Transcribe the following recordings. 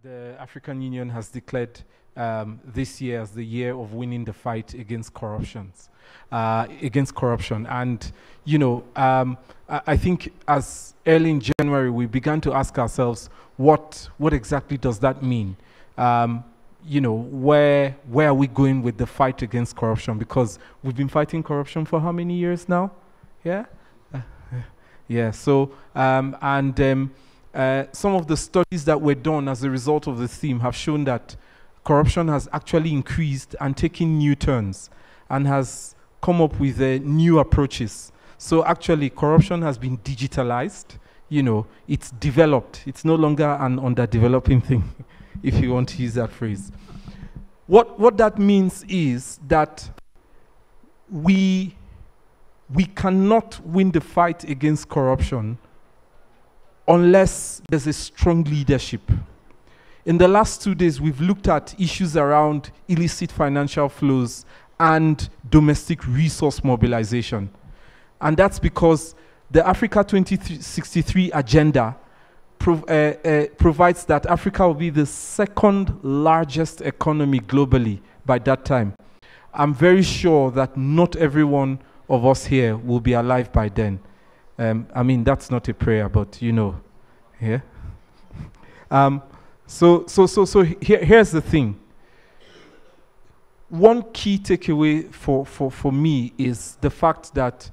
The African Union has declared this year as the year of winning the fight against corruption. And I think as early in January we began to ask ourselves, what exactly does that mean? Where are we going with the fight against corruption? Because we've been fighting corruption for how many years now? Yeah. Yeah. So some of the studies that were done as a result of the theme have shown that corruption has actually increased and taken new turns and has come up with new approaches. So actually, corruption has been digitalized. It's developed. It's no longer an underdeveloping thing, if you want to use that phrase. What that means is that we cannot win the fight against corruption unless there's a strong leadership. In the last 2 days, we've looked at issues around illicit financial flows and domestic resource mobilization. And that's because the Africa 2063 agenda provides that Africa will be the second largest economy globally by that time. I'm very sure that not every one of us here will be alive by then. I mean, that's not a prayer, but yeah. So here's the thing. One key takeaway for me is the fact that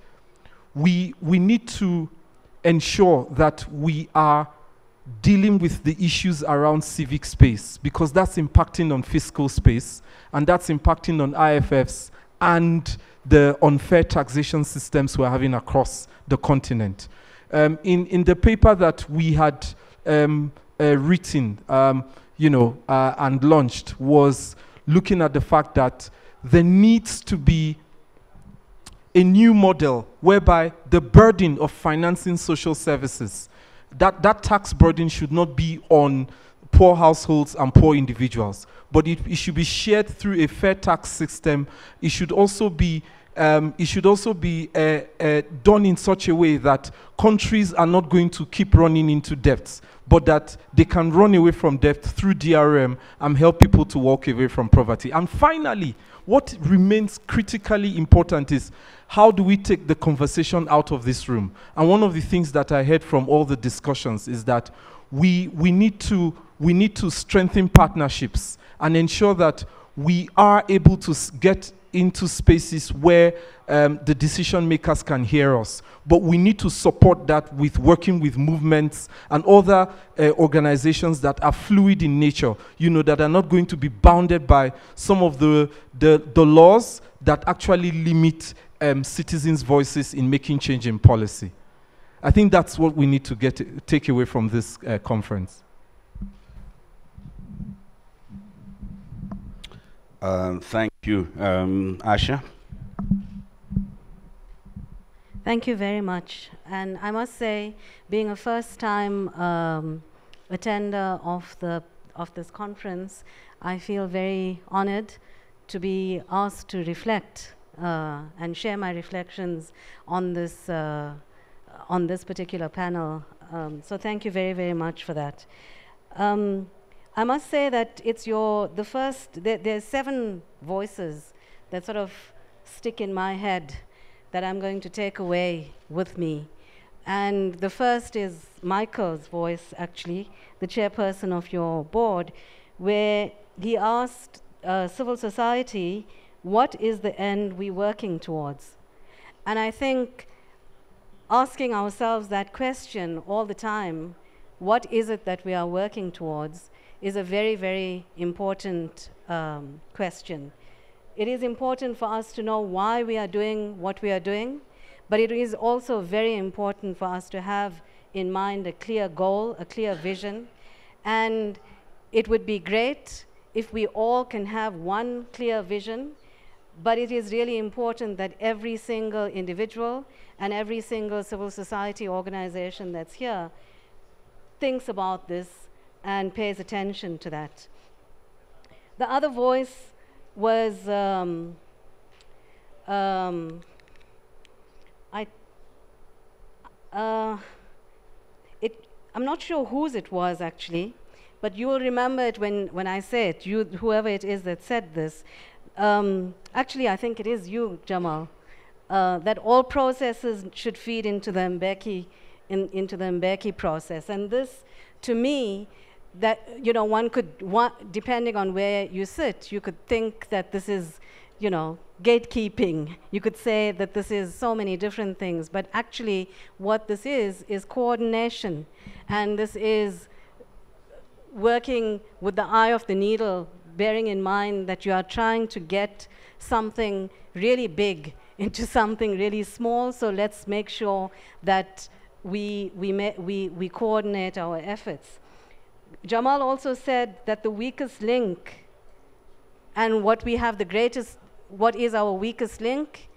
we need to ensure that we are dealing with the issues around civic space, because that's impacting on fiscal space, and that's impacting on IFFs and the unfair taxation systems we're having across the continent. In the paper that we had written, and launched, was looking at the fact that there needs to be a new model whereby the burden of financing social services, that tax burden should not be on poor households and poor individuals, but it should be shared through a fair tax system. It should also be done in such a way that countries are not going to keep running into debts, but that they can run away from debt through DRM and help people to walk away from poverty. And finally, what remains critically important is, how do we take the conversation out of this room? And one of the things that I heard from all the discussions is that we need to strengthen partnerships and ensure that we are able to get into spaces where the decision makers can hear us. But we need to support that with working with movements and other organizations that are fluid in nature, that are not going to be bounded by some of the laws that actually limit citizens' voices in making change in policy. I think that's what we need to take away from this conference. Thank you, Asha. Thank you very much. And I must say, being a first-time attender of this conference, I feel very honored to be asked to reflect and share my reflections on this particular panel. So thank you very, very much for that. I must say that it's there's 7 voices that sort of stick in my head that I'm going to take away with me. And the first is Michael's voice, actually, the chairperson of your board, where he asked civil society, what is the end we're working towards? And I think asking ourselves that question all the time, what is it that we are working towards, is a very, very important question. It is important for us to know why we are doing what we are doing, but it is also very important for us to have in mind a clear goal, a clear vision. And it would be great if we all can have one clear vision, but it is really important that every single individual and every single civil society organization that's here thinks about this and pays attention to that. The other voice was I'm not sure whose it was actually, but you will remember it when I say it, you, whoever it is that said this. Actually, I think it is you, Jamal, that all processes should feed into the Mbeki process. And this, to me, that, you know, one could, depending on where you sit, you could think that this is, you know, gatekeeping. You could say that this is so many different things, but actually what this is coordination. And this is working with the eye of the needle, bearing in mind that you are trying to get something really big into something really small. So let's make sure that we coordinate our efforts. Jamal also said that the weakest link and what we have the greatest, what is our weakest link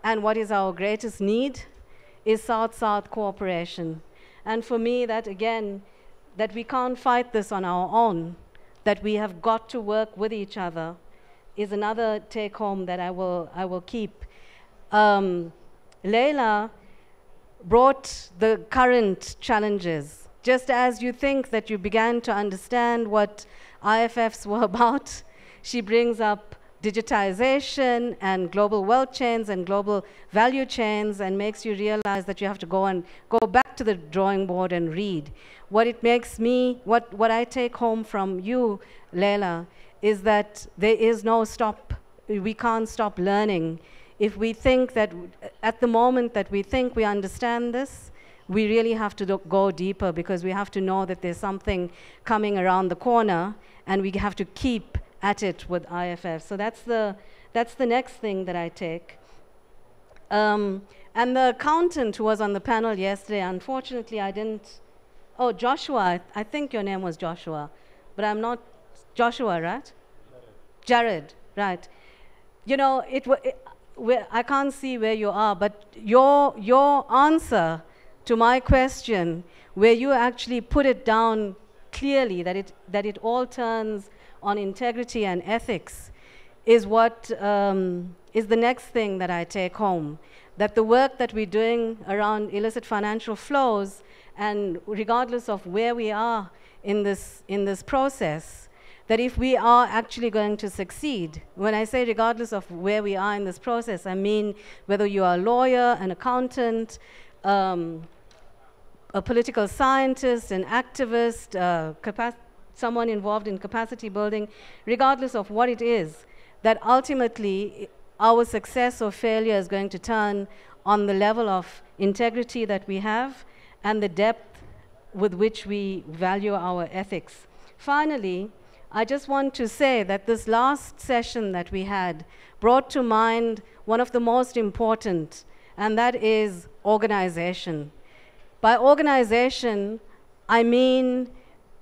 and what is our greatest need is South-South cooperation. And for me, that again, that we can't fight this on our own, that we have got to work with each other is another take home that I will keep. Leila brought the current challenges. Just as you think that you began to understand what IFFs were about, she brings up digitization and global wealth chains and global value chains and makes you realize that you have to go back to the drawing board and read. What it makes me, what I take home from you, Leila, is that there is no stop. We can't stop learning. If we think that, at the moment that we think we understand this, we really have to go deeper, because we have to know that there's something coming around the corner and we have to keep at it with IFF. So that's the next thing that I take. And the accountant who was on the panel yesterday, unfortunately I didn't, oh, Joshua, I think your name was Joshua, but I'm not, Joshua, right? Jared, right. You know, I can't see where you are, but your answer to my question, where you actually put it down clearly, that it all turns on integrity and ethics, is what is the next thing that I take home. That the work that we're doing around illicit financial flows, and regardless of where we are in this process, that if we are actually going to succeed, when I say regardless of where we are in this process, I mean whether you are a lawyer, an accountant, a political scientist, an activist, someone involved in capacity building, regardless of what it is, that ultimately our success or failure is going to turn on the level of integrity that we have and the depth with which we value our ethics. Finally, I just want to say that this last session that we had brought to mind one of the most important, and that is organization. By organization, I mean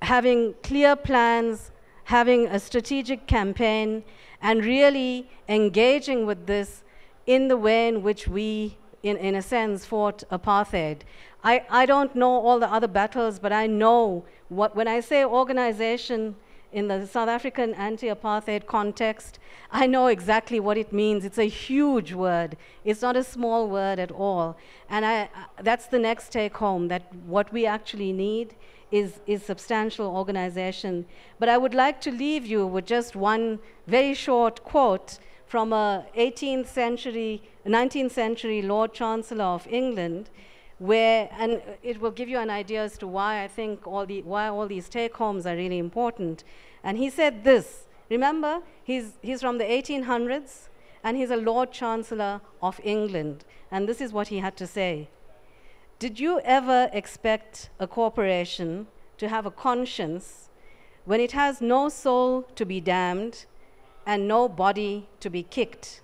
having clear plans, having a strategic campaign, and really engaging with this in the way in which we, in a sense, fought apartheid. I don't know all the other battles, but I know when I say organization in the South African anti-apartheid context, I know exactly what it means. It's a huge word. It's not a small word at all. And that's the next take home, that what we actually need is substantial organization. But I would like to leave you with just one very short quote from a 19th century Lord Chancellor of England, where, and it will give you an idea as to why I think why all these take-homes are really important. And he said this, remember, he's from the 1800s, and he's a Lord Chancellor of England. And this is what he had to say. Did you ever expect a corporation to have a conscience when it has no soul to be damned and no body to be kicked?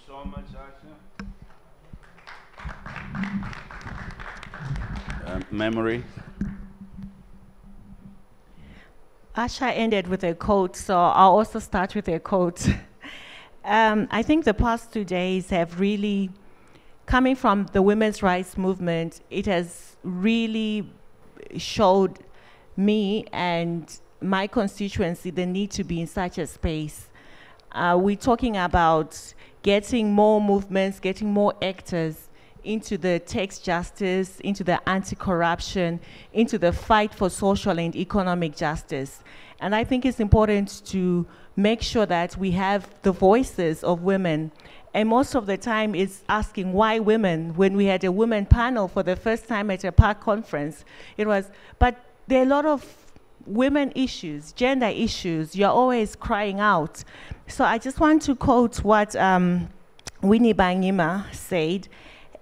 So much, Asha. Memory. Asha ended with a quote, so I'll also start with a quote. I think the past 2 days have really, coming from the women's rights movement, it has really showed me and my constituency the need to be in such a space. We're talking about getting more movements, getting more actors into the tax justice, into the anti-corruption, into the fight for social and economic justice. And I think it's important to make sure that we have the voices of women. And most of the time it's asking why women. When we had a women panel for the first time at a park conference, it was, but there are a lot of women issues, gender issues, you're always crying out. So I just want to quote what Winnie Banyima said,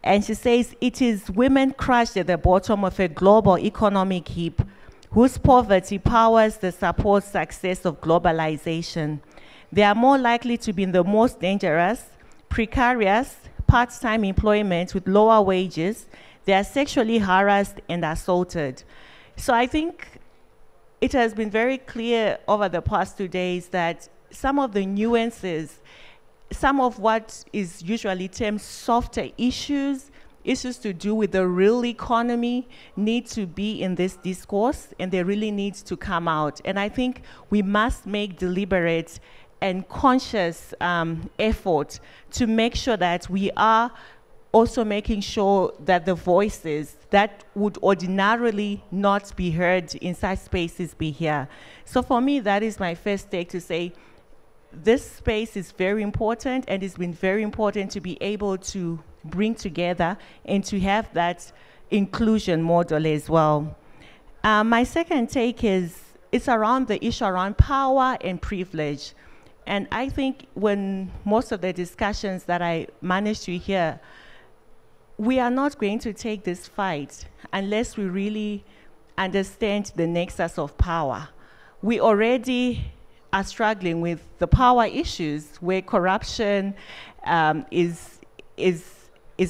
and she says, "It is women crushed at the bottom of a global economic heap whose poverty powers the support success of globalization. They are more likely to be in the most dangerous, precarious, part-time employment with lower wages. They are sexually harassed and assaulted." So I think it has been very clear over the past 2 days that some of the nuances, some of what is usually termed softer issues to do with the real economy need to be in this discourse, and they really need to come out. And I think we must make deliberate and conscious effort to make sure that we are also making sure that the voices that would ordinarily not be heard in such spaces be here. So for me, that is my first take, to say this space is very important, and it's been very important to be able to bring together and to have that inclusion model as well. My second take is, it's around the issue around power and privilege. And I think when most of the discussions that I managed to hear, we are not going to take this fight unless we really understand the nexus of power. We already are struggling with the power issues where corruption is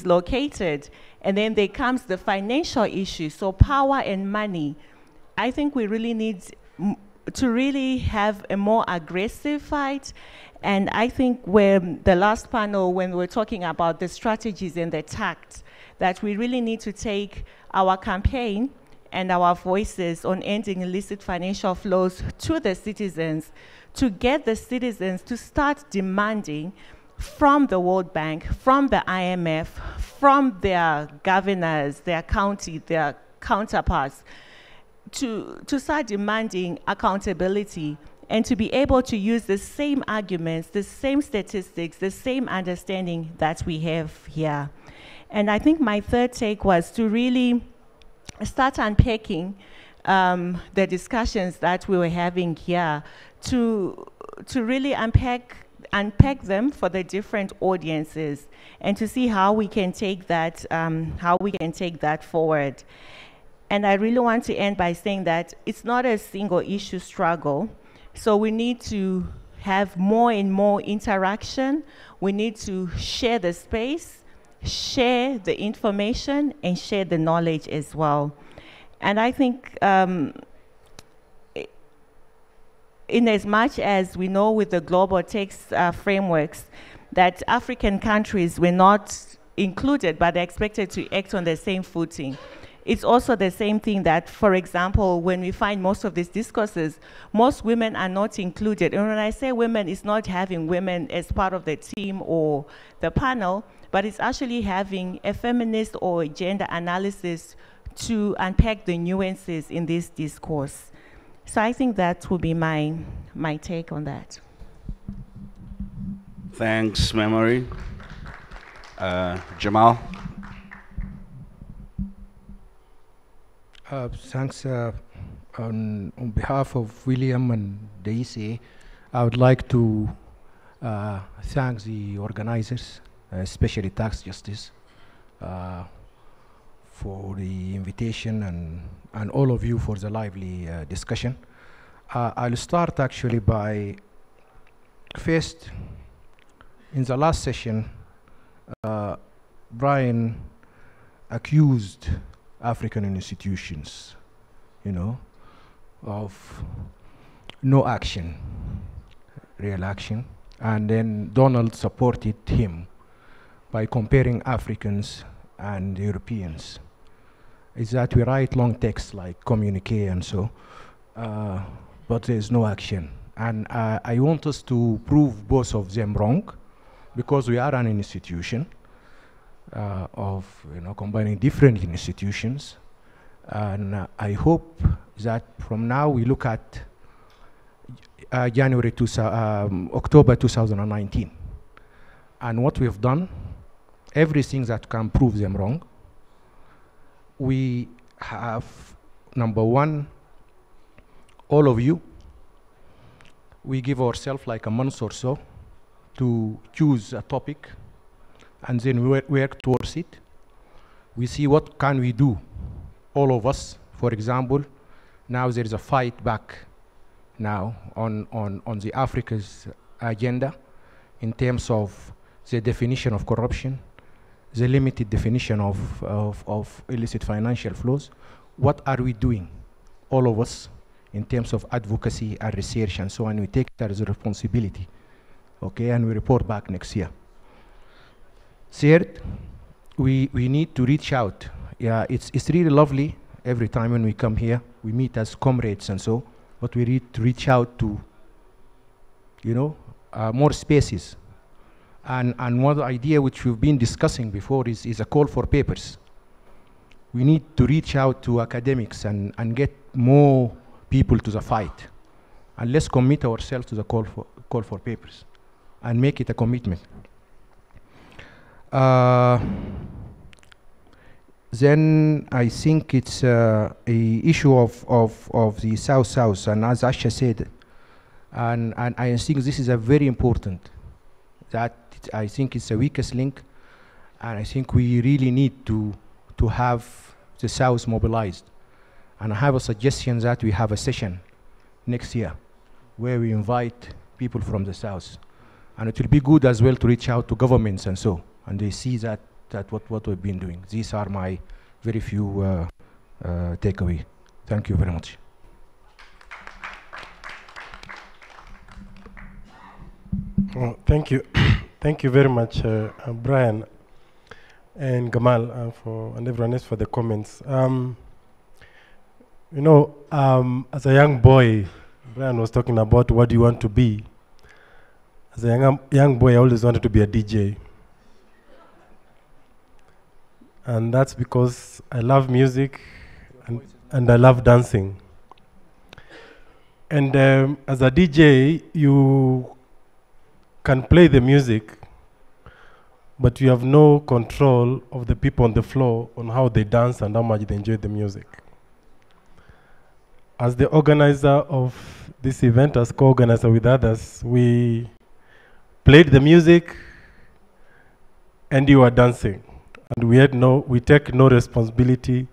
located. And then there comes the financial issue. So power and money. I think we really need to really have a more aggressive fight. And I think when the last panel, when we were talking about the strategies and the tact, that we really need to take our campaign and our voices on ending illicit financial flows to the citizens, to get the citizens to start demanding from the World Bank, from the IMF, from their governors, their county, their counterparts, to start demanding accountability, and to be able to use the same arguments, the same statistics, the same understanding that we have here. And I think my third take was to really start unpacking the discussions that we were having here, to really unpack them for the different audiences, and to see how we can take that forward. And I really want to end by saying that it's not a single issue struggle. So we need to have more and more interaction. We need to share the space, share the information, and share the knowledge as well. And I think in as much as we know with the global tax frameworks that African countries were not included, but they're expected to act on the same footing. It's also the same thing that, for example, when we find most of these discourses, most women are not included. And when I say women, it's not having women as part of the team or the panel, but it's actually having a feminist or gender analysis to unpack the nuances in this discourse. So I think that will be my take on that. Thanks, Memory. Jamal? Thanks. On behalf of William and Daisy, I would like to thank the organizers, especially Tax Justice, for the invitation, and all of you for the lively discussion. I'll start actually by, first, in the last session, Brian accused African institutions, of no action, real action. And then Donald supported him by comparing Africans and Europeans. Is that we write long texts like communique and so, but there's no action. And I want us to prove both of them wrong, because we are an institution. of combining different institutions. And I hope that from now we look at October 2019. And what we've done, everything that can prove them wrong. We have, number one, all of you, we give ourselves like a month or so to choose a topic, and then we work towards it. We see what can we do, all of us. For example, now there is a fight back now on the Africa's agenda in terms of the definition of corruption, the limited definition of illicit financial flows. What are we doing, all of us, in terms of advocacy and research and so on? We take that as a responsibility, okay, and we report back next year. Third, we need to reach out. Yeah, it's really lovely every time when we come here, we meet as comrades and so, but we need to reach out to, more spaces. And one idea which we've been discussing before is a call for papers. We need to reach out to academics and get more people to the fight. And let's commit ourselves to the call for papers and make it a commitment. Then I think it's a issue of the South-South, and as Asha said, and I think this is a very important, that I think it's the weakest link, and I think we really need to have the South mobilized. And I have a suggestion that we have a session next year where we invite people from the South. And it will be good as well to reach out to governments and so, and they see that what we've been doing. These are my very few takeaway. Thank you very much. Well, thank you. Thank you very much, Brian and Gamal, and everyone else for the comments. As a young boy, Brian was talking about what do you want to be. As a young boy, I always wanted to be a DJ. And that's because I love music and I love dancing. And as a DJ, you can play the music, but you have no control of the people on the floor on how they dance and how much they enjoy the music. As the organizer of this event, as co-organizer with others, we played the music and you were dancing. And we take no responsibility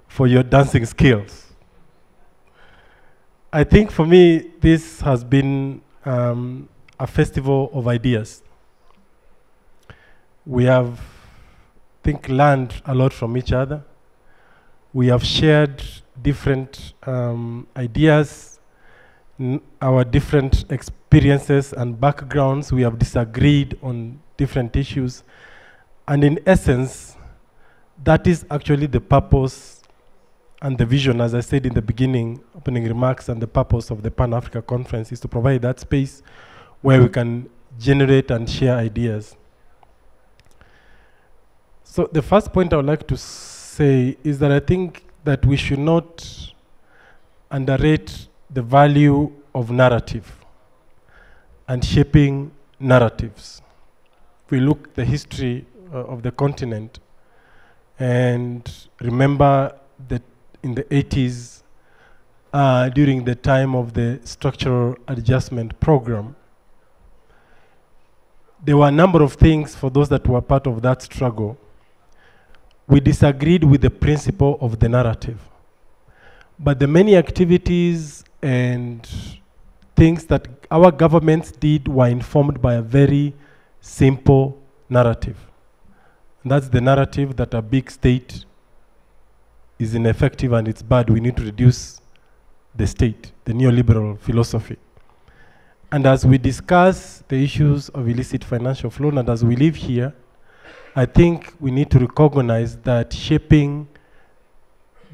for your dancing skills. I think for me, this has been a festival of ideas. We have, I think, learned a lot from each other. We have shared different ideas, our different experiences and backgrounds. We have disagreed on different issues. And in essence, that is actually the purpose and the vision, as I said in the beginning, opening remarks, and the purpose of the Pan-Africa Conference is to provide that space where we can generate and share ideas. So the first point I would like to say is that I think that we should not underrate the value of narrative and shaping narratives. If we look at the history of the continent and remember that in the 80s, during the time of the structural adjustment program, there were a number of things for those that were part of that struggle. We disagreed with the principle of the narrative. But the many activities and things that our governments did were informed by a very simple narrative. And that's the narrative that a big state is ineffective and it's bad. We need to reduce the state, the neoliberal philosophy. And as we discuss the issues of illicit financial flow, and as we live here, I think we need to recognize that shaping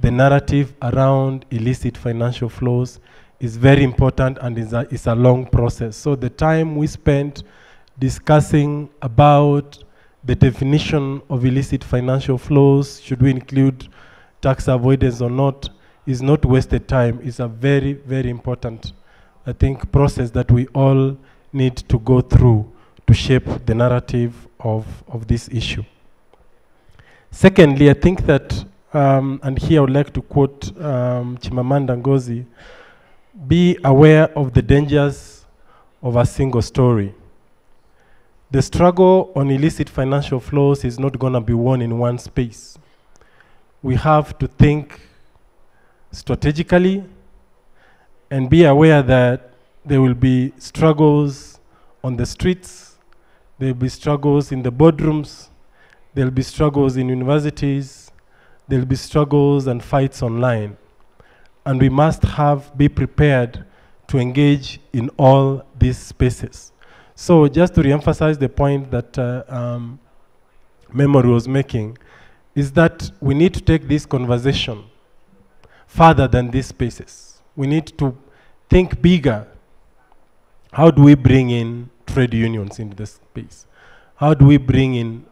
the narrative around illicit financial flows is very important and is a long process. So the time we spent discussing about the definition of illicit financial flows, should we include tax avoidance or not, is not wasted time. It's a very, very important, I think, process that we all need to go through to shape the narrative of this issue. Secondly, I think that, and here I would like to quote Chimamanda Ngozi, be aware of the dangers of a single story. The struggle on illicit financial flows is not going to be won in one space. We have to think strategically and be aware that there will be struggles on the streets, there will be struggles in the boardrooms, there will be struggles in universities, there will be struggles and fights online. And we must be prepared to engage in all these spaces. So just to reemphasize the point that Memory was making, is that we need to take this conversation further than these spaces. We need to think bigger. How do we bring in trade unions into this space? How do we bring in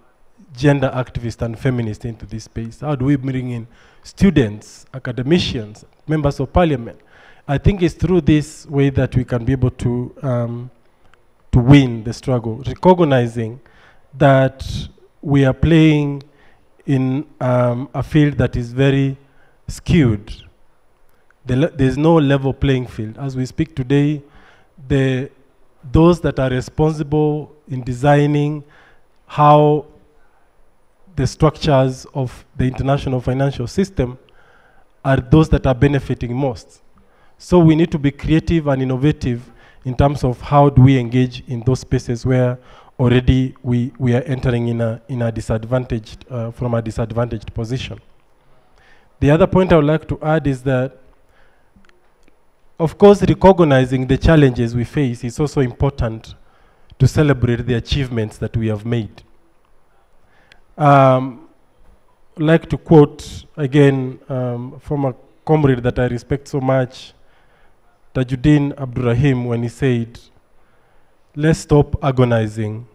gender activists and feminists into this space? How do we bring in students, academicians, members of parliament? I think it's through this way that we can be able to win the struggle, recognizing that we are playing in a field that is very skewed. There's no level playing field. As we speak today, those that are responsible in designing how the structures of the international financial system are those that are benefiting most. So we need to be creative and innovative in terms of how do we engage in those spaces where already we are entering in a disadvantaged, from a disadvantaged position. The other point I would like to add is that, of course, recognizing the challenges we face is also important to celebrate the achievements that we have made. I'd like to quote again from a comrade that I respect so much, Tajuddin Abdurrahim, when he said, "Let's stop agonizing,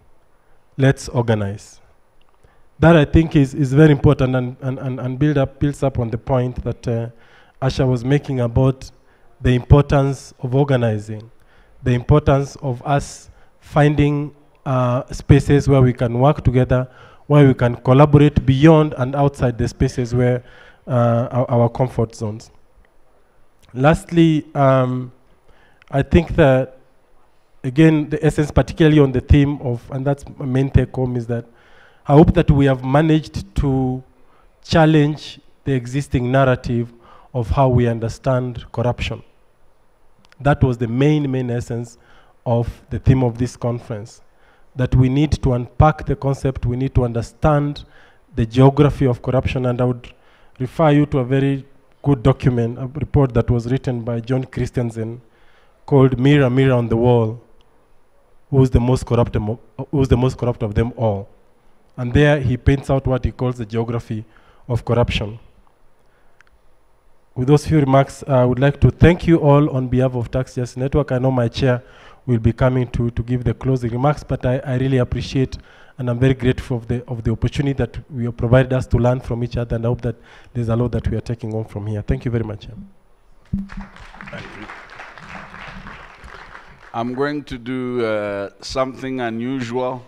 let's organize." That I think is very important and builds up on the point that Asha was making about the importance of organizing, the importance of us finding spaces where we can work together, where we can collaborate beyond and outside the spaces where our comfort zones. Lastly, I think that, again, the essence, particularly on the theme of, and that's my main take home, is that I hope that we have managed to challenge the existing narrative of how we understand corruption. That was the main essence of the theme of this conference, that we need to unpack the concept, we need to understand the geography of corruption, and I would refer you to a very good document, a report that was written by John Christensen called "Mirror, Mirror on the Wall, who's the most corrupt of them all?" And there he paints out what he calls the geography of corruption. With those few remarks, I would like to thank you all on behalf of Tax Justice Network. I know my chair will be coming to give the closing remarks, but I really appreciate and I'm very grateful of the opportunity that you have provided us to learn from each other, and I hope that there's a lot that we are taking on from here. Thank you very much. Thank you. I'm going to do something unusual.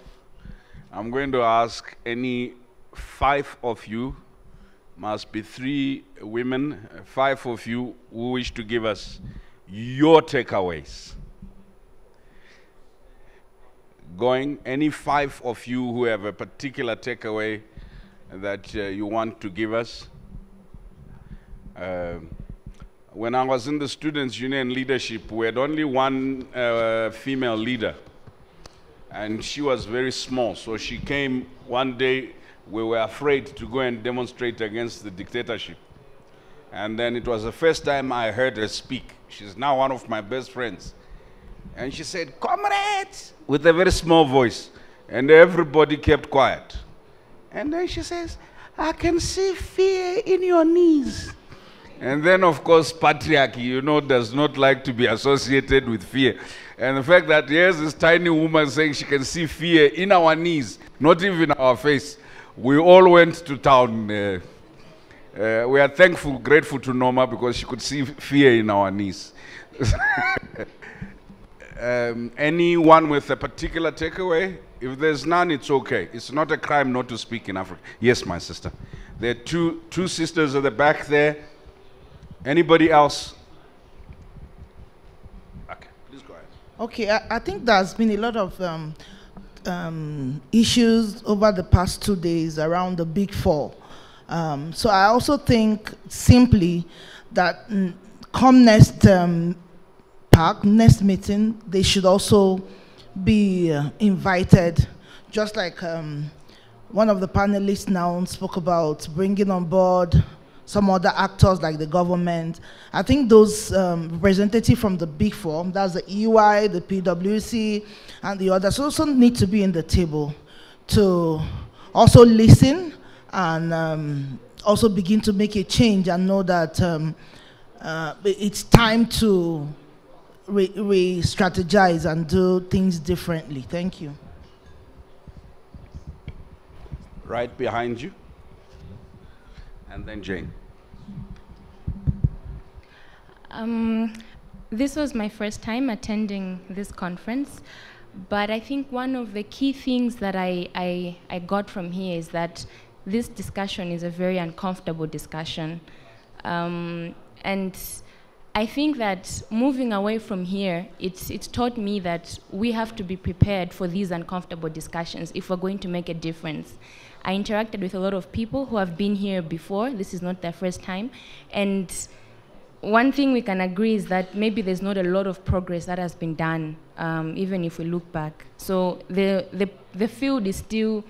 I'm going to ask any 5 of you, must be 3 women, 5 of you who wish to give us your takeaways. Any 5 of you who have a particular takeaway that you want to give us. When I was in the Students' Union leadership, we had only one female leader, and she was very small. So she came one day, we were afraid to go and demonstrate against the dictatorship. And then it was the first time I heard her speak. She's now one of my best friends. And she said, "Comrades," with a very small voice. And everybody kept quiet. And then she says, "I can see fear in your knees." And then, of course, patriarchy, does not like to be associated with fear. And the fact that here's this tiny woman saying she can see fear in our knees, not even our face. We all went to town. We are thankful, grateful to Norma because she could see fear in our knees. Anyone with a particular takeaway? If there's none, it's okay. It's not a crime not to speak in Africa. Yes, my sister. There are two sisters at the back there. Anybody else? Okay, please go ahead. Okay, I think there's been a lot of issues over the past 2 days around the Big Four. So I also think simply that come next next meeting, they should also be invited, just like one of the panelists now spoke about bringing on board some other actors like the government. I think those representatives from the Big Four, that's the EY, the PwC, and the others, also need to be in the table to also listen and also begin to make a change and know that it's time to re-strategize and do things differently. Thank you. Right behind you. And then Jane. This was my first time attending this conference, but I think one of the key things that I got from here is that this discussion is a very uncomfortable discussion. And I think that moving away from here, it's taught me that we have to be prepared for these uncomfortable discussions if we're going to make a difference. I interacted with a lot of people who have been here before. This is not their first time. And one thing we can agree is that maybe there's not a lot of progress that has been done, even if we look back. So the field is still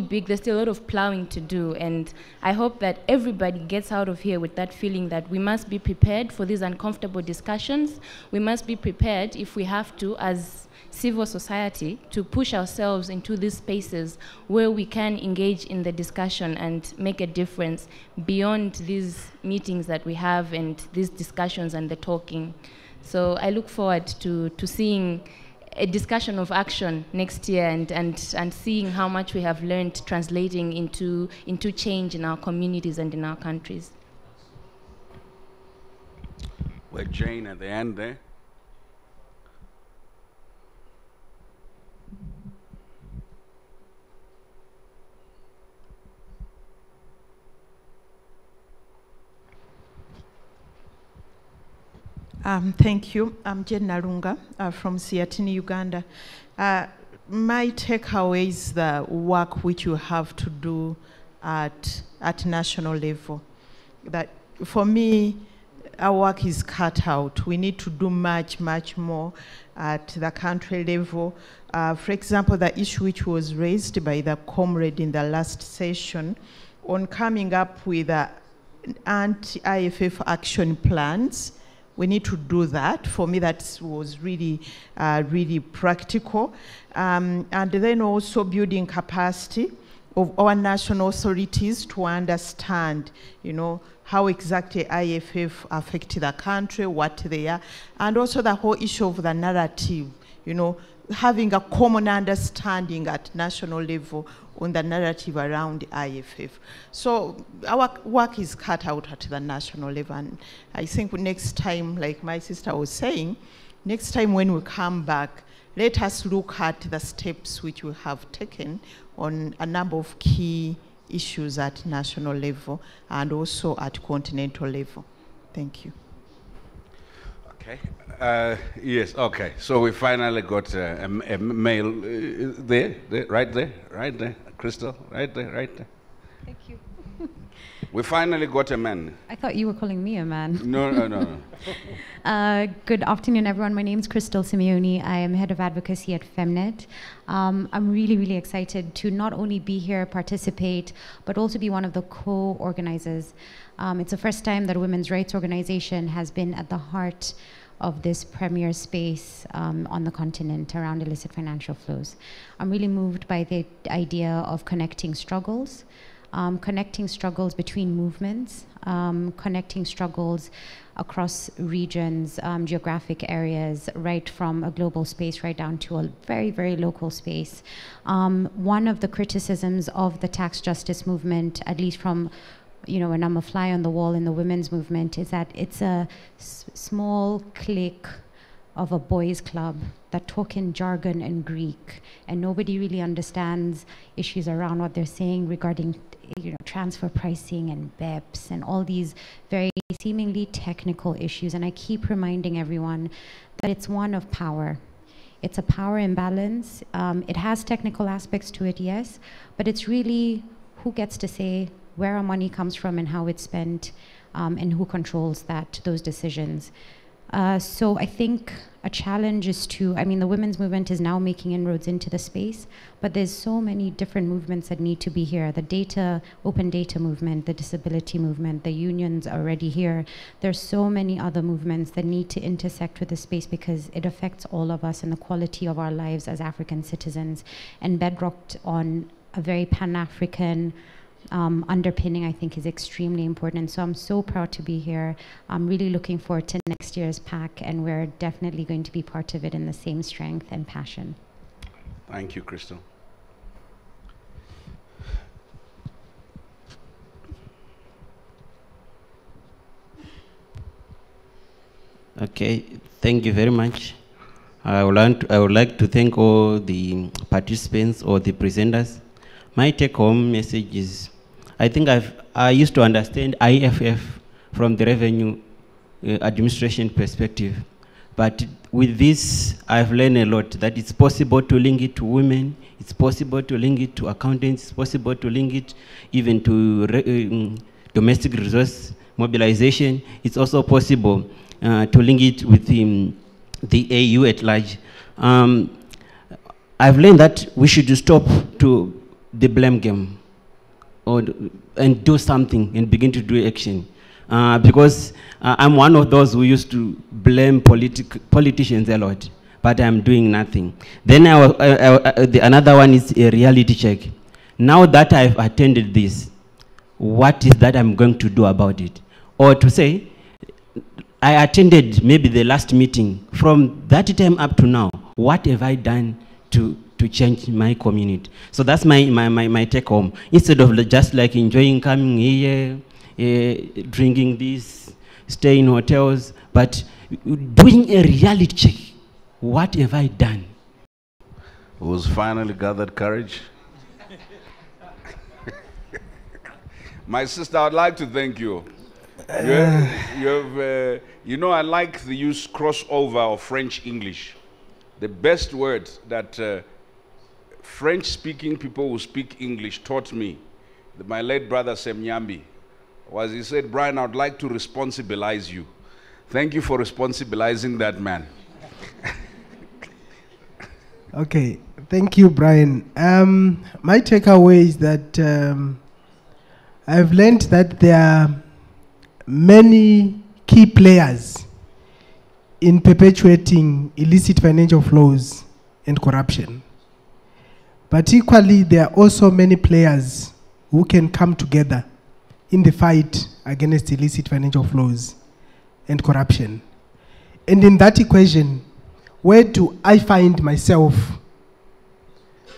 big. There's still a lot of plowing to do. And I hope that everybody gets out of here with that feeling that we must be prepared for these uncomfortable discussions. We must be prepared, if we have to, as civil society, to push ourselves into these spaces where we can engage in the discussion and make a difference beyond these meetings that we have and these discussions and the talking. So I look forward to seeing a discussion of action next year and seeing how much we have learned translating into change in our communities and in our countries. We're Jane at the end there. Thank you. I'm Jen Narunga from Siatini, Uganda. My takeaway is the work which you have to do at national level. That for me, our work is cut out. We need to do much, much more at the country level. For example, the issue which was raised by the comrade in the last session on coming up with anti-IFF action plans. We need to do that. For me, that was really, really practical. And then also building capacity of our national authorities to understand, how exactly IFF affect the country, what they are, and also the whole issue of the narrative, having a common understanding at national level on the narrative around IFF. So our work is cut out at the national level. And I think next time, like my sister was saying, next time when we come back, let us look at the steps which we have taken on a number of key issues at national level and also at continental level. Thank you. Okay. Yes, okay. So we finally got a male there, right there. Crystal, right there. Thank you. We finally got a man. I thought you were calling me a man. No. Good afternoon, everyone. My name is Crystal Simeone. I am head of advocacy at Femnet. I'm really, really excited to not only be here, participate, but also be one of the co-organizers. It's the first time that a women's rights organization has been at the heart of this premier space on the continent around illicit financial flows. I'm really moved by the idea of connecting struggles, connecting struggles between movements, connecting struggles across regions, geographic areas, right from a global space right down to a very, very local space. One of the criticisms of the tax justice movement, at least from, when I'm a fly on the wall in the women's movement, is that it's a small clique of a boys' club that talk in jargon and Greek, and nobody really understands issues around what they're saying regarding transfer pricing and BEPS and all these very seemingly technical issues. And I keep reminding everyone that it's one of power. It's a power imbalance. It has technical aspects to it, yes, but it's really who gets to say where our money comes from and how it's spent, and who controls those decisions. So I think a challenge is the women's movement is now making inroads into the space, but there's so many different movements that need to be here. The open data movement, the disability movement, the unions are already here. There's so many other movements that need to intersect with the space because it affects all of us and the quality of our lives as African citizens, and bedrocked on a very Pan-African underpinning, I think, is extremely important. And so I'm so proud to be here. I'm really looking forward to next year's PAC, and we're definitely going to be part of it in the same strength and passion. Thank you, Crystal. Okay, thank you very much. I would like to thank all the participants or the presenters. My take-home message is, I think I used to understand IFF from the revenue administration perspective, but with this, I've learned a lot, that it's possible to link it to women, it's possible to link it to accountants, it's possible to link it even to domestic resource mobilization. It's also possible to link it with the AU at large. I've learned that we should stop to the blame game and do something and begin to do action. Because I'm one of those who used to blame politicians a lot, but I'm doing nothing. Then another one is a reality check. Now that I've attended this, what is that I'm going to do about it? Or to say, I attended maybe the last meeting. From that time up to now, what have I done to change my community? So that's my take home. Instead of just like enjoying coming here, drinking this, staying in hotels, but doing a reality check. What have I done? Who's finally gathered courage? My sister, I'd like to thank you. You know, I like the use crossover of French-English. The best word that French-speaking people who speak English taught me, my late brother Semnyambi, was he said, Brian, I'd like to responsibilize you. Thank you for responsibilizing that man. Okay, thank you, Brian. My takeaway is that I've learned that there are many key players in perpetuating illicit financial flows and corruption. But equally, there are also many players who can come together in the fight against illicit financial flows and corruption. And in that equation, where do I find myself?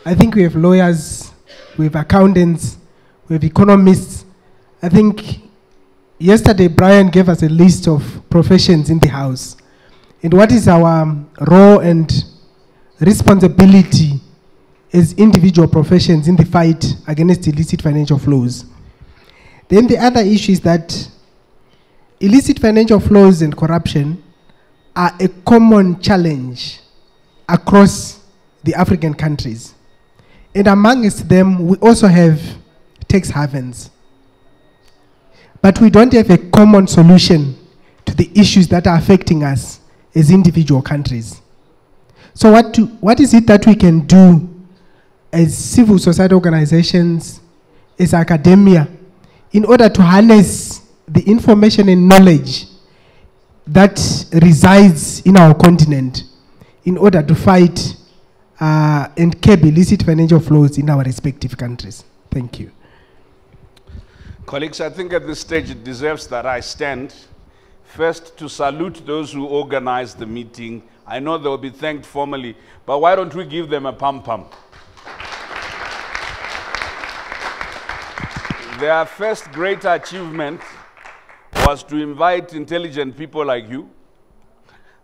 I think we have lawyers, we have accountants, we have economists. I think yesterday Brian gave us a list of professions in the house. And what is our role and responsibility as individual professions in the fight against illicit financial flows? Then the other issue is that illicit financial flows and corruption are a common challenge across the African countries. And amongst them, we also have tax havens. But we don't have a common solution to the issues that are affecting us as individual countries. So what is it that we can do as civil society organizations, as academia, in order to harness the information and knowledge that resides in our continent in order to fight and curb illicit financial flows in our respective countries? Thank you. Colleagues, I think at this stage it deserves that I stand first to salute those who organized the meeting. I know they will be thanked formally, but why don't we give them a pom-pom? Their first great achievement was to invite intelligent people like you.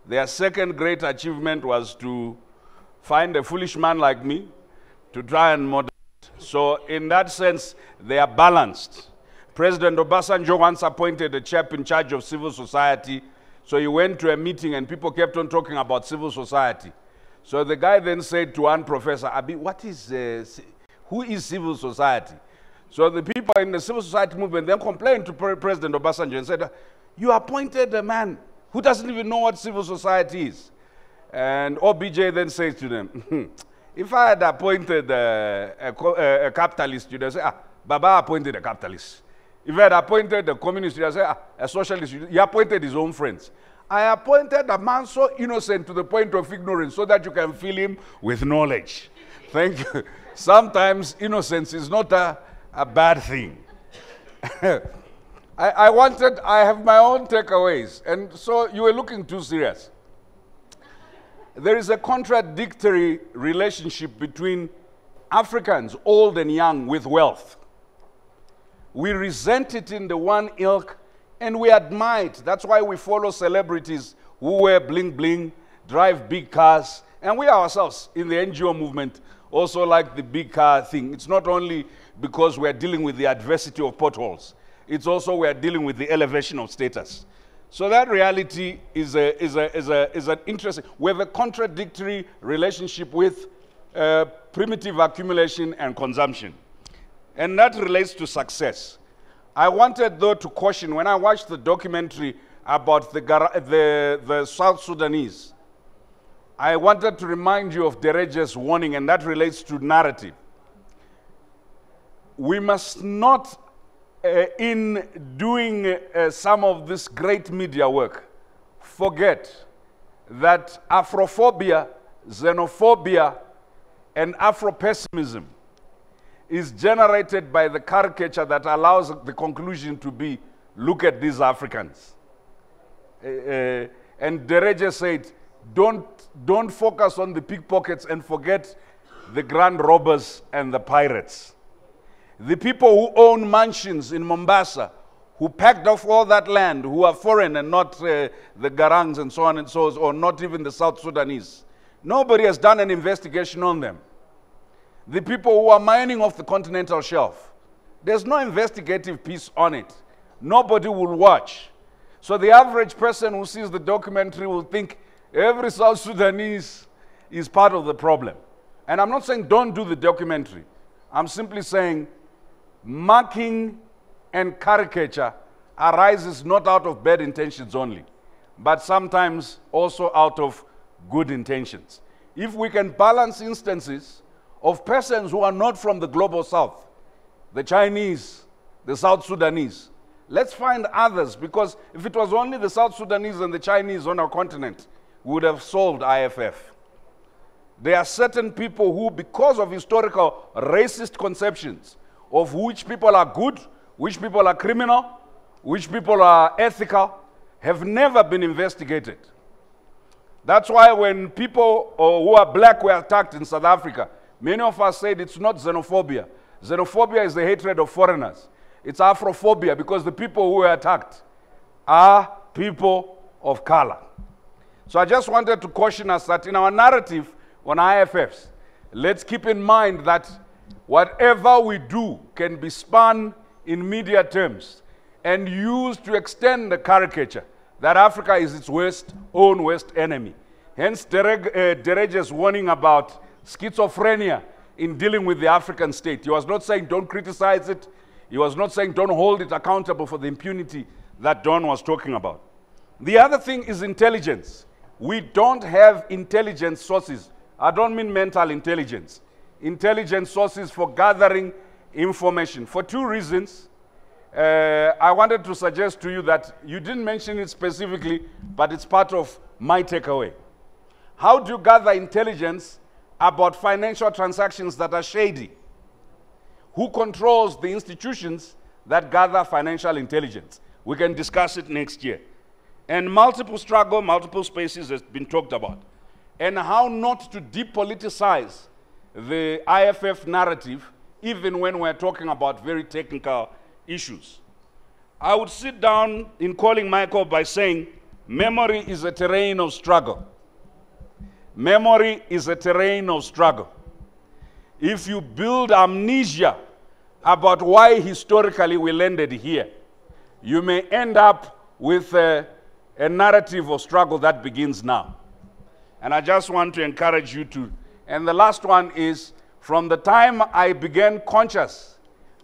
Their second great achievement was to find a foolish man like me to try and moderate. So in that sense, they are balanced. President Obasanjo once appointed a chap in charge of civil society. So he went to a meeting and people kept on talking about civil society. So the guy then said to one professor, Abi, who is civil society? So the people in the civil society movement then complained to President Obasanjo and said, you appointed a man who doesn't even know what civil society is. And OBJ then says to them, if I had appointed a capitalist, you'd say, Baba appointed a capitalist. If I had appointed a communist, you'd say, a socialist. He appointed his own friends. I appointed a man so innocent to the point of ignorance so that you can fill him with knowledge. Thank you. Sometimes innocence is not a bad thing. I have my own takeaways, and so you were looking too serious. There is a contradictory relationship between Africans, old and young, with wealth. We resent it in the one ilk, and we admire it. That's why we follow celebrities who wear bling bling, drive big cars, and we ourselves in the NGO movement also like the big car thing. It's not only because we're dealing with the adversity of potholes, it's also we're dealing with the elevation of status. So that reality is an interesting. We have a contradictory relationship with primitive accumulation and consumption. And that relates to success. I wanted, though, to caution, when I watched the documentary about the South Sudanese, I wanted to remind you of Dereje's warning, and that relates to narrative. We must not, in doing some of this great media work, forget that Afrophobia, xenophobia, and Afro-pessimism is generated by the caricature that allows the conclusion to be, look at these Africans. And Dereje said, don't focus on the pickpockets and forget the grand robbers and the pirates. The people who own mansions in Mombasa, who packed off all that land, who are foreign and not the Garangs and so on and so on, or not even the South Sudanese. Nobody has done an investigation on them. The people who are mining off the continental shelf, there's no investigative piece on it. Nobody will watch. So the average person who sees the documentary will think every South Sudanese is part of the problem. And I'm not saying don't do the documentary. I'm simply saying marking and caricature arises not out of bad intentions only, but sometimes also out of good intentions. If we can balance instances of persons who are not from the global south, the Chinese, the South Sudanese, let's find others, because if it was only the South Sudanese and the Chinese on our continent, we would have solved IFF. There are certain people who, because of historical racist conceptions of which people are good, which people are criminal, which people are ethical, have never been investigated. That's why when people who are black were attacked in South Africa, many of us said it's not xenophobia. Xenophobia is the hatred of foreigners. It's Afrophobia, because the people who were attacked are people of color. So I just wanted to caution us that in our narrative on IFFs, let's keep in mind that whatever we do can be spun in media terms and used to extend the caricature that Africa is its own worst enemy. Hence Dereje's warning about schizophrenia in dealing with the African state. He was not saying don't criticize it. He was not saying don't hold it accountable for the impunity that Don was talking about. The other thing is intelligence. We don't have intelligence sources. I don't mean mental intelligence. Intelligence sources for gathering information. For two reasons, I wanted to suggest to you that you didn't mention it specifically, but it's part of my takeaway. How do you gather intelligence about financial transactions that are shady? Who controls the institutions that gather financial intelligence. We can discuss it next year. And multiple struggle, multiple spaces has been talked about. And how not to depoliticize the IFF narrative, even when we're talking about very technical issues. I would sit down in calling Michael by saying, memory is a terrain of struggle. Memory is a terrain of struggle. If you build amnesia about why historically we landed here, you may end up with a narrative of struggle that begins now. And I just want to encourage you to, and the last one is, from the time I began conscious,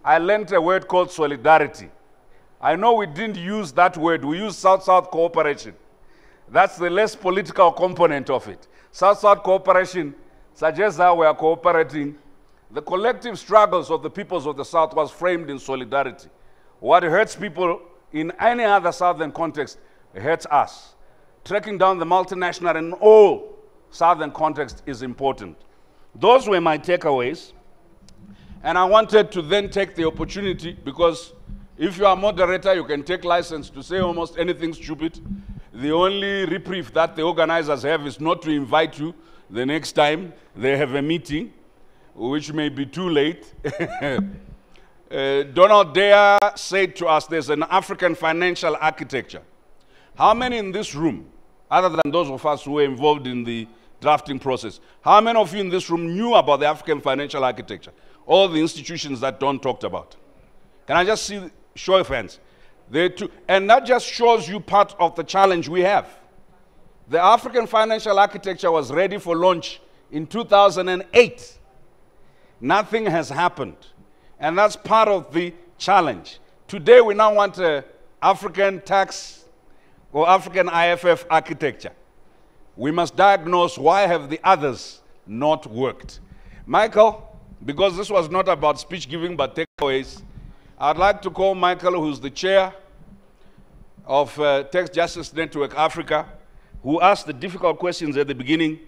I learned a word called solidarity. I know we didn't use that word, we used South-South cooperation. That's the less political component of it. South-South cooperation suggests that we are cooperating. The collective struggles of the peoples of the South was framed in solidarity. What hurts people in any other Southern context hurts us. Tracking down the multinational in all Southern context is important. Those were my takeaways. And I wanted to then take the opportunity, because if you are a moderator, you can take license to say almost anything stupid. The only reprieve that the organizers have is not to invite you the next time they have a meeting, which may be too late. Donald Dare said to us, there's an African financial architecture. How many in this room, other than those of us who were involved in the drafting process, how many of you in this room knew about the African financial architecture? All the institutions that Don talked about. Can I just see show of hands? And that just shows you part of the challenge we have. The African financial architecture was ready for launch in 2008. Nothing has happened. And that's part of the challenge. Today we now want an African tax or African IFF architecture. We must diagnose why have the others not worked. Michael, because this was not about speech giving but takeaways, I'd like to call Michael, who's the chair of Tax Justice Network Africa, who asked the difficult questions at the beginning,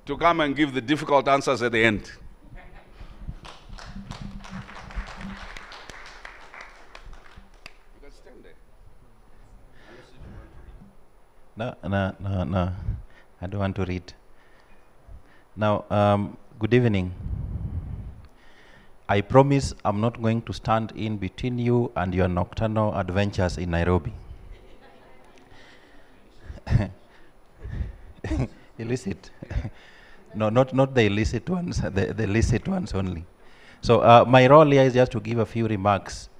to come and give the difficult answers at the end. No. I don't want to read. Now, good evening. I promise I'm not going to stand in between you and your nocturnal adventures in Nairobi. Illicit. No, not the illicit ones, the illicit ones only. So my role here is just to give a few remarks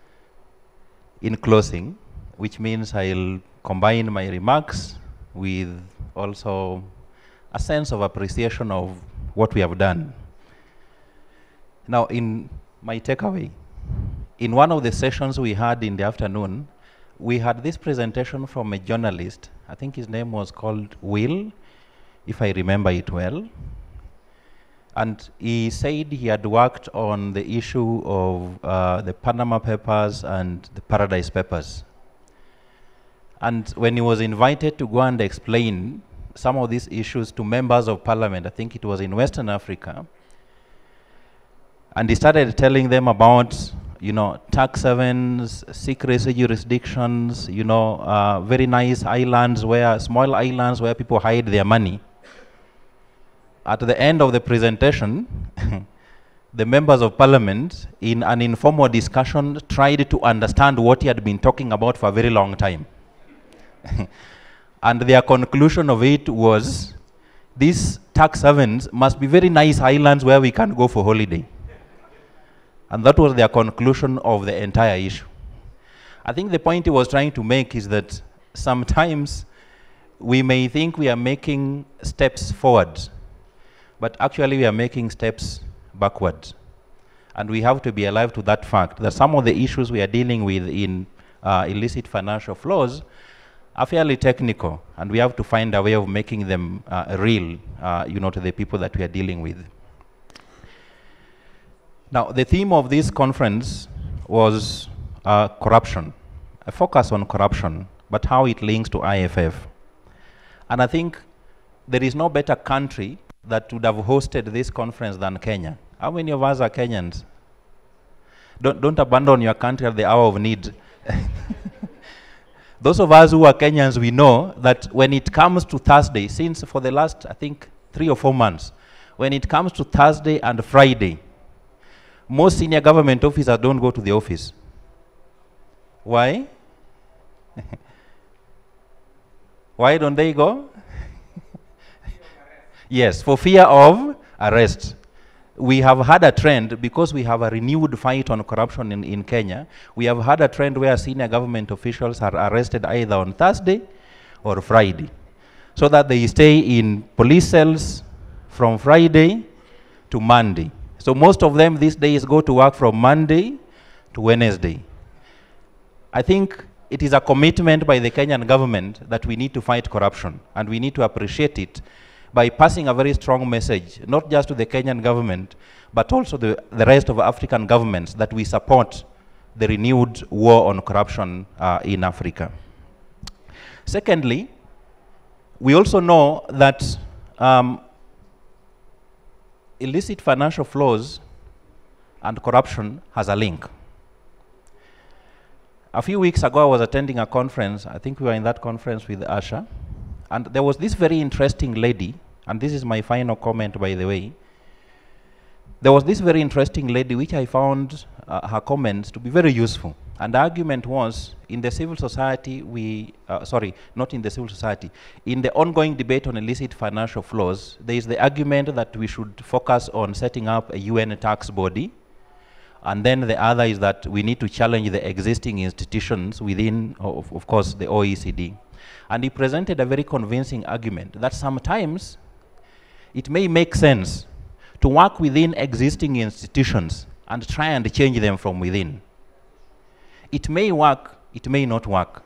in closing, which means I'll combine my remarks with also a sense of appreciation of what we have done. Now, in my takeaway, in one of the sessions we had in the afternoon, we had this presentation from a journalist. I think his name was called Will, if I remember it well. And he said he had worked on the issue of the Panama Papers and the Paradise Papers. And when he was invited to go and explain some of these issues to members of parliament, I think it was in Western Africa, and he started telling them about, tax havens, secrecy jurisdictions, very nice islands small islands where people hide their money. At the end of the presentation, the members of parliament, in an informal discussion, tried to understand what he had been talking about for a very long time. And their conclusion of it was, these tax havens must be very nice islands where we can go for holiday. And that was their conclusion of the entire issue. I think the point he was trying to make is that sometimes we may think we are making steps forward, but actually we are making steps backward. And we have to be alive to that fact that some of the issues we are dealing with in illicit financial flows are fairly technical, and we have to find a way of making them real, to the people that we are dealing with. Now, the theme of this conference was corruption, a focus on corruption, but how it links to IFF. And I think there is no better country that would have hosted this conference than Kenya. How many of us are Kenyans? Don't abandon your country at the hour of need. Those of us who are Kenyans, we know that when it comes to Thursday, since for the last, I think, 3 or 4 months, when it comes to Thursday and Friday, most senior government officers don't go to the office. Why? Why don't they go? Yes, for fear of arrest. We have had a trend, because we have a renewed fight on corruption in Kenya, we have had a trend where senior government officials are arrested either on Thursday or Friday, so that they stay in police cells from Friday to Monday. So most of them these days go to work from Monday to Wednesday. I think it is a commitment by the Kenyan government that we need to fight corruption, and we need to appreciate it by passing a very strong message, not just to the Kenyan government, but also the rest of African governments, that we support the renewed war on corruption in Africa. Secondly, we also know that illicit financial flows and corruption has a link. A few weeks ago, I was attending a conference. I think we were in that conference with Asha. And there was this very interesting lady, and this is my final comment, by the way. There was this very interesting lady which I found her comments to be very useful. And the argument was, in the civil society, not in the civil society, in the ongoing debate on illicit financial flows, there is the argument that we should focus on setting up a UN tax body. And then the other is that we need to challenge the existing institutions within, of course, the OECD. And he presented a very convincing argument that sometimes it may make sense to work within existing institutions and try and change them from within. It may work, it may not work.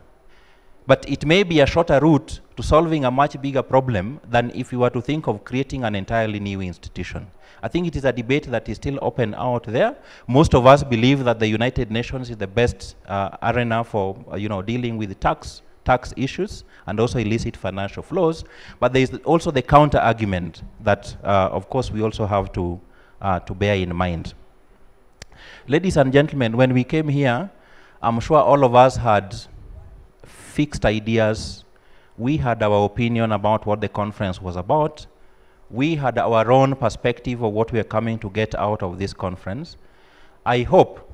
But it may be a shorter route to solving a much bigger problem than if you were to think of creating an entirely new institution. I think it is a debate that is still open out there. Most of us believe that the United Nations is the best arena for dealing with tax issues and also illicit financial flows. But there is also the counter argument that, of course, we also have to bear in mind. Ladies and gentlemen, when we came here, I'm sure all of us had fixed ideas. We had our opinion about what the conference was about. We had our own perspective of what we are coming to get out of this conference. I hope